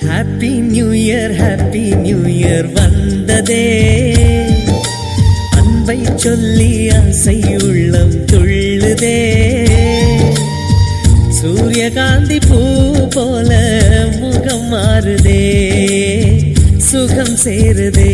Happy new year வந்ததே, அன்பை சொல்லி ஆசை உள்ளம் துள்ளுதே, சூரியகாந்தி பூ போல முகம் மாறுதே, சுகம் சேருதே.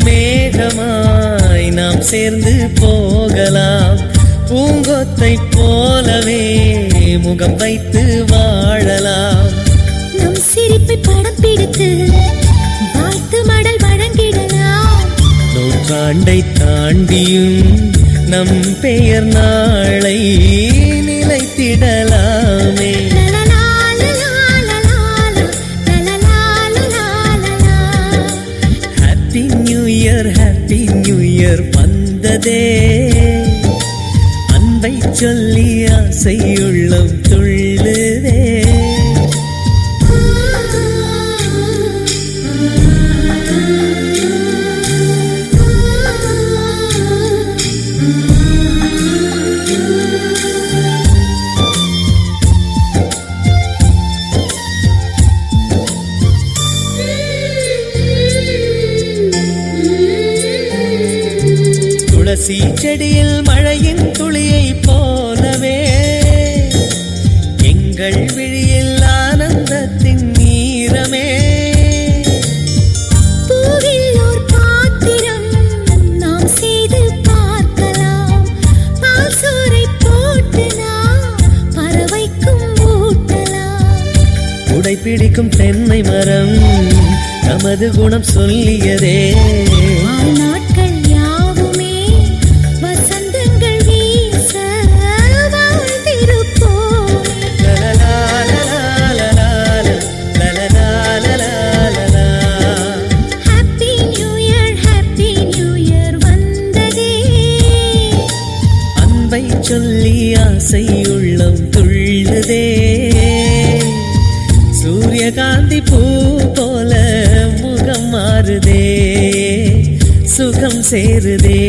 மேகமாய் நாம் சேர்ந்து போகலாம், பூங்கொத்தை போலவே முகம் வைத்து வாழலாம், நம் சிரிப்பை படம் பிடித்து வாழ்த்து மடல் வழங்கிடலாம், நூற்றாண்டை தாண்டியும் நம் பெயர் நாளை நிலைத்திடலாமே. ஹாப்பி நியூ இயர் வந்ததே, அன்பை சொல்லி ஆசை உள்ளம் துள்ளுதே. துளசி செடியில் மழையின் துளியை போலவே எங்கள் விழியில் ஆனந்தத்தின் நீரமே, பூவில் ஓர் பாத்திரம் நாம் செய்து பார்க்கலாம், பாசோரை போட்டு நாம் பறவைக்கும் ஊட்டலாம், உடை பிடிக்கும் தென்னை மரம் நமது குணம் சொல்லியதே, நாட்கள் யாவுமே வசந்தங்கள் வீச வாழ்ந்திருப்போம். ஹாப்பி நியூ இயர் வந்ததே, அன்பை சொல்லி ஆசை உள்ளம் துள்ளுதே, சூரியகாந்தி பூ போல முகம் மாறுதே, சுகம் சேருதே.